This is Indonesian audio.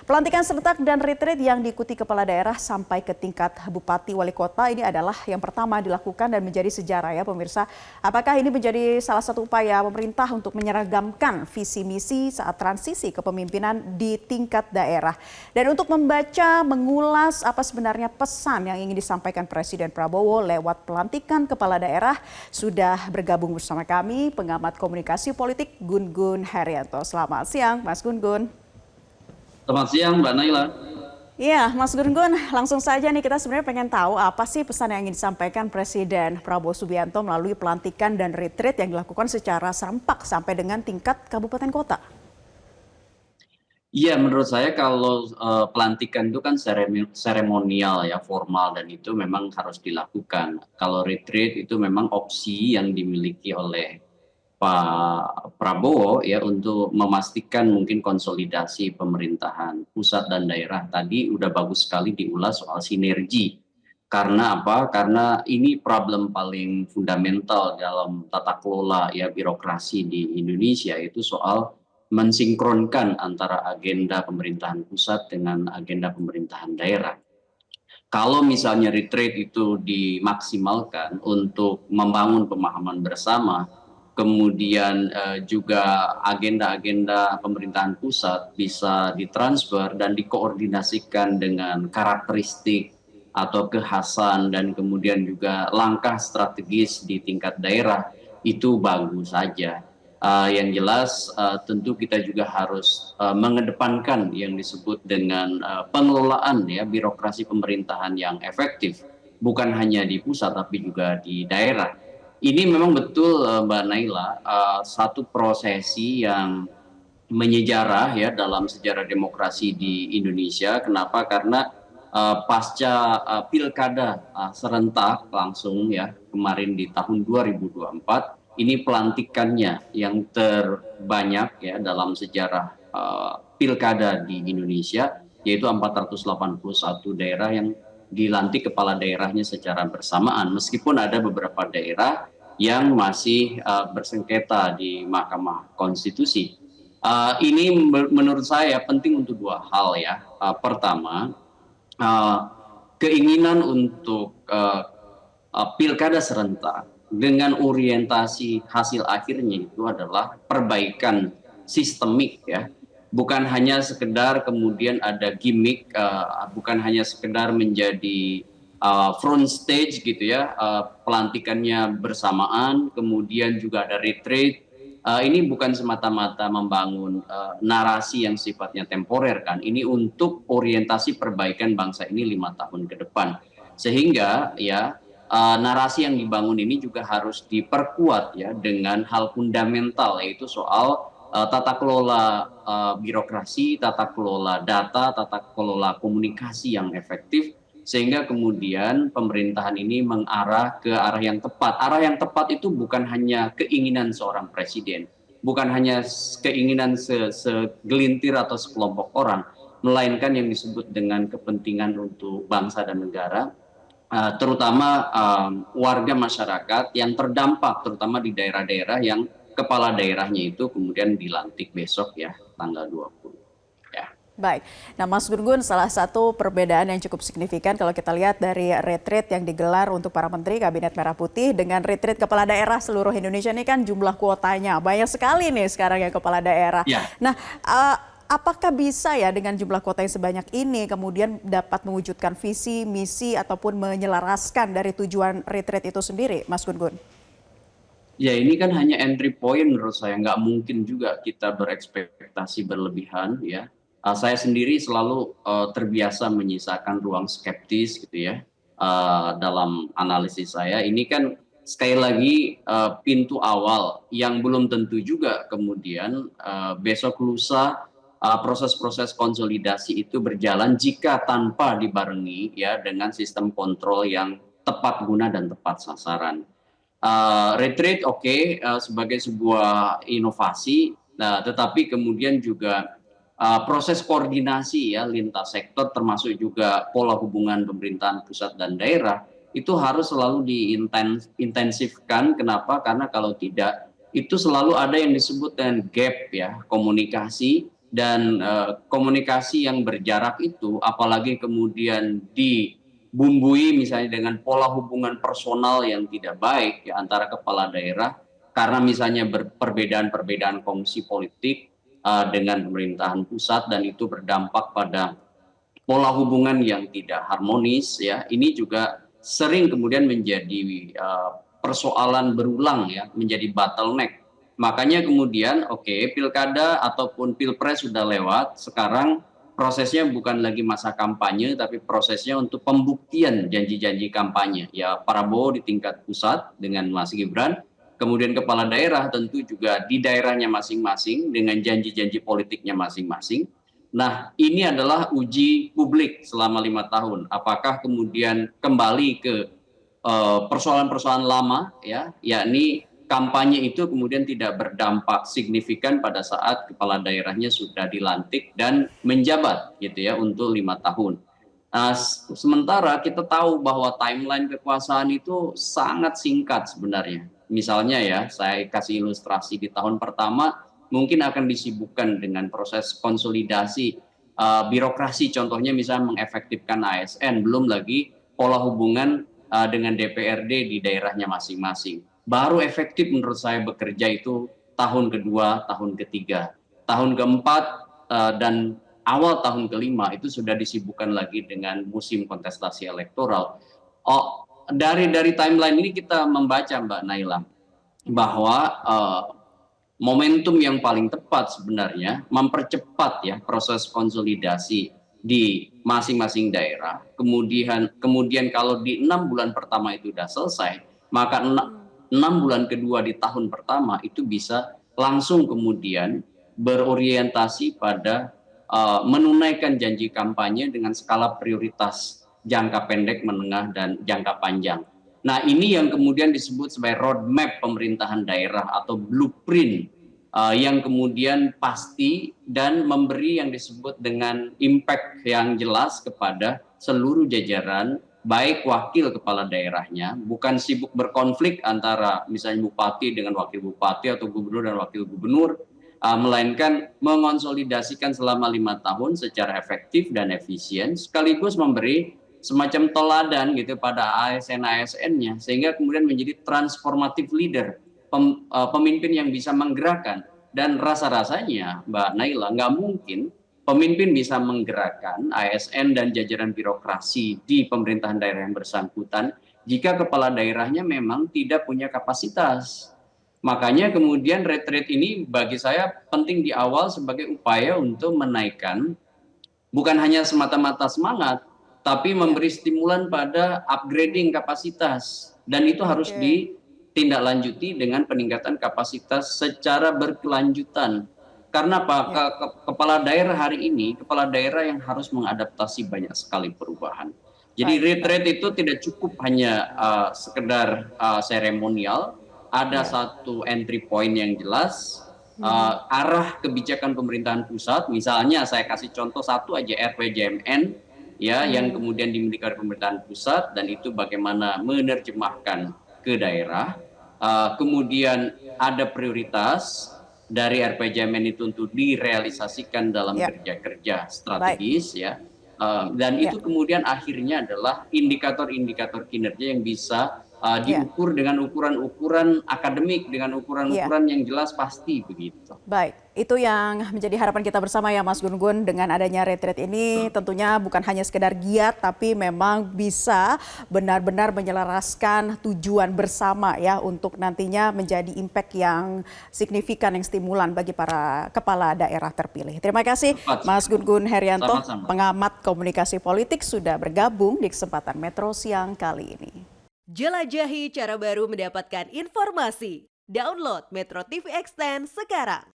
Pelantikan serentak dan retreat yang diikuti kepala daerah sampai ke tingkat bupati wali kota ini adalah yang pertama dilakukan dan menjadi sejarah ya pemirsa. Apakah ini menjadi salah satu upaya pemerintah untuk menyeragamkan visi misi saat transisi kepemimpinan di tingkat daerah? Dan untuk membaca, mengulas apa sebenarnya pesan yang ingin disampaikan Presiden Prabowo lewat pelantikan kepala daerah, sudah bergabung bersama kami pengamat komunikasi politik Gun Gun Herianto. Selamat siang Mas Gun Gun. Selamat siang, Mbak Naila. Iya, Mas Gun Gun, langsung saja nih kita sebenarnya pengen tahu apa sih pesan yang ingin disampaikan Presiden Prabowo Subianto melalui pelantikan dan retreat yang dilakukan secara serempak sampai dengan tingkat kabupaten kota. Iya, menurut saya kalau pelantikan itu kan seremonial ya, formal dan itu memang harus dilakukan. Kalau retreat itu memang opsi yang dimiliki oleh Pak Prabowo ya untuk memastikan mungkin konsolidasi pemerintahan pusat dan daerah. Tadi udah bagus sekali diulas soal sinergi. Karena apa? Karena ini problem paling fundamental dalam tata kelola ya birokrasi di Indonesia, itu soal mensinkronkan antara agenda pemerintahan pusat dengan agenda pemerintahan daerah. Kalau misalnya retreat itu dimaksimalkan untuk membangun pemahaman bersama, kemudian juga agenda-agenda pemerintahan pusat bisa ditransfer dan dikoordinasikan dengan karakteristik atau kekhasan dan kemudian juga langkah strategis di tingkat daerah, itu bagus saja. Yang jelas tentu kita juga harus mengedepankan yang disebut dengan pengelolaan ya birokrasi pemerintahan yang efektif, bukan hanya di pusat tapi juga di daerah. Ini memang betul Mbak Naila, satu prosesi yang menyejarah ya dalam sejarah demokrasi di Indonesia. Kenapa? Karena pasca pilkada serentak langsung ya kemarin di tahun 2024, ini pelantikannya yang terbanyak ya dalam sejarah pilkada di Indonesia, yaitu 481 daerah yang dilantik kepala daerahnya secara bersamaan, meskipun ada beberapa daerah yang masih bersengketa di Mahkamah Konstitusi. Ini menurut saya penting untuk dua hal ya. Pertama, keinginan untuk pilkada serentak dengan orientasi hasil akhirnya itu adalah perbaikan sistemik ya, bukan hanya sekedar kemudian ada gimmick, bukan hanya sekedar menjadi front stage gitu ya, pelantikannya bersamaan kemudian juga ada retreat. Ini bukan semata-mata membangun narasi yang sifatnya temporer kan, ini untuk orientasi perbaikan bangsa ini 5 tahun ke depan, sehingga ya narasi yang dibangun ini juga harus diperkuat ya dengan hal fundamental, yaitu soal tata kelola birokrasi, tata kelola data, tata kelola komunikasi yang efektif, sehingga kemudian pemerintahan ini mengarah ke arah yang tepat. Arah yang tepat itu bukan hanya keinginan seorang presiden, bukan hanya keinginan segelintir atau sekelompok orang, melainkan yang disebut dengan kepentingan untuk bangsa dan negara, terutama warga masyarakat yang terdampak, terutama di daerah-daerah yang kepala daerahnya itu kemudian dilantik besok ya, tanggal 20. Ya. Baik, nah Mas Gun Gun, salah satu perbedaan yang cukup signifikan kalau kita lihat dari retreat yang digelar untuk para menteri Kabinet Merah Putih dengan retreat kepala daerah seluruh Indonesia ini kan jumlah kuotanya banyak sekali nih sekarang yang kepala daerah. Ya. Nah, apakah bisa ya dengan jumlah kuota yang sebanyak ini kemudian dapat mewujudkan visi, misi ataupun menyelaraskan dari tujuan retreat itu sendiri, Mas Gun Gun? Ya, ini kan hanya entry point menurut saya, nggak mungkin juga kita berekspektasi berlebihan ya. Saya sendiri selalu terbiasa menyisakan ruang skeptis gitu ya dalam analisis saya. Ini kan sekali lagi pintu awal yang belum tentu juga kemudian besok lusa proses-proses konsolidasi itu berjalan jika tanpa dibarengi ya dengan sistem kontrol yang tepat guna dan tepat sasaran. Retreat oke, sebagai sebuah inovasi, nah, tetapi kemudian juga proses koordinasi ya lintas sektor termasuk juga pola hubungan pemerintahan pusat dan daerah itu harus selalu diintensifkan. Kenapa? Karena kalau tidak itu selalu ada yang disebut dengan gap ya komunikasi dan komunikasi yang berjarak itu, apalagi kemudian dibumbui misalnya dengan pola hubungan personal yang tidak baik ya, antara kepala daerah, karena misalnya perbedaan-perbedaan kongsi politik dengan pemerintahan pusat, dan itu berdampak pada pola hubungan yang tidak harmonis ya, ini juga sering kemudian menjadi persoalan berulang ya, menjadi bottleneck. Makanya kemudian pilkada ataupun pilpres sudah lewat, sekarang prosesnya bukan lagi masa kampanye, tapi prosesnya untuk pembuktian janji-janji kampanye. Ya, Prabowo di tingkat pusat dengan Mas Gibran, kemudian kepala daerah tentu juga di daerahnya masing-masing dengan janji-janji politiknya masing-masing. Nah, ini adalah uji publik selama 5 tahun. Apakah kemudian kembali ke persoalan-persoalan lama, ya, yakni kampanye itu kemudian tidak berdampak signifikan pada saat kepala daerahnya sudah dilantik dan menjabat, gitu ya, untuk 5 tahun. Nah, sementara kita tahu bahwa timeline kekuasaan itu sangat singkat sebenarnya. Misalnya ya, saya kasih ilustrasi di tahun pertama mungkin akan disibukkan dengan proses konsolidasi birokrasi, contohnya misalnya mengefektifkan ASN, belum lagi pola hubungan dengan DPRD di daerahnya masing-masing. Baru efektif menurut saya bekerja itu tahun kedua, tahun ketiga. Tahun keempat dan awal tahun kelima itu sudah disibukkan lagi dengan musim kontestasi elektoral. Dari timeline ini kita membaca, Mbak Naila, bahwa momentum yang paling tepat sebenarnya mempercepat ya proses konsolidasi di masing-masing daerah. Kemudian kalau di 6 bulan pertama itu sudah selesai, maka 6 bulan kedua di tahun pertama itu bisa langsung kemudian berorientasi pada menunaikan janji kampanye dengan skala prioritas jangka pendek, menengah, dan jangka panjang. Nah, ini yang kemudian disebut sebagai roadmap pemerintahan daerah atau blueprint yang kemudian pasti dan memberi yang disebut dengan impact yang jelas kepada seluruh jajaran, baik wakil kepala daerahnya, bukan sibuk berkonflik antara misalnya bupati dengan wakil bupati atau gubernur dan wakil gubernur, melainkan mengonsolidasikan selama 5 tahun secara efektif dan efisien, sekaligus memberi semacam teladan gitu pada ASN-ASN-nya, sehingga kemudian menjadi transformative leader, pemimpin yang bisa menggerakkan. Dan rasa-rasanya Mbak Naila, nggak mungkin pemimpin bisa menggerakkan ASN dan jajaran birokrasi di pemerintahan daerah yang bersangkutan jika kepala daerahnya memang tidak punya kapasitas. Makanya kemudian retreat ini bagi saya penting di awal sebagai upaya untuk menaikkan bukan hanya semata-mata semangat, tapi memberi stimulan pada upgrading kapasitas, dan itu harus ditindaklanjuti dengan peningkatan kapasitas secara berkelanjutan. Karena apa? Kepala daerah hari ini, kepala daerah yang harus mengadaptasi banyak sekali perubahan. Jadi retreat itu tidak cukup hanya sekedar seremonial, ada satu entry point yang jelas, arah kebijakan pemerintahan pusat. Misalnya saya kasih contoh satu aja, RPJMN, ya, yang kemudian dimiliki oleh pemerintahan pusat, dan itu bagaimana menerjemahkan ke daerah. Kemudian ada prioritas dari RPJMN itu untuk direalisasikan dalam kerja-kerja strategis, ya, dan itu kemudian akhirnya adalah indikator-indikator kinerja yang bisa diukur dengan ukuran-ukuran akademik, dengan ukuran-ukuran yang jelas pasti begitu. Baik, itu yang menjadi harapan kita bersama ya Mas Gun-Gun. Dengan adanya retreat ini tentunya bukan hanya sekedar giat, tapi memang bisa benar-benar menyelaraskan tujuan bersama ya, untuk nantinya menjadi impact yang signifikan, yang stimulan bagi para kepala daerah terpilih. Terima kasih Mas Gun-Gun Herianto, pengamat komunikasi politik, sudah bergabung di kesempatan Metro Siang kali ini. Jelajahi cara baru mendapatkan informasi. Download Metro TV Extend sekarang.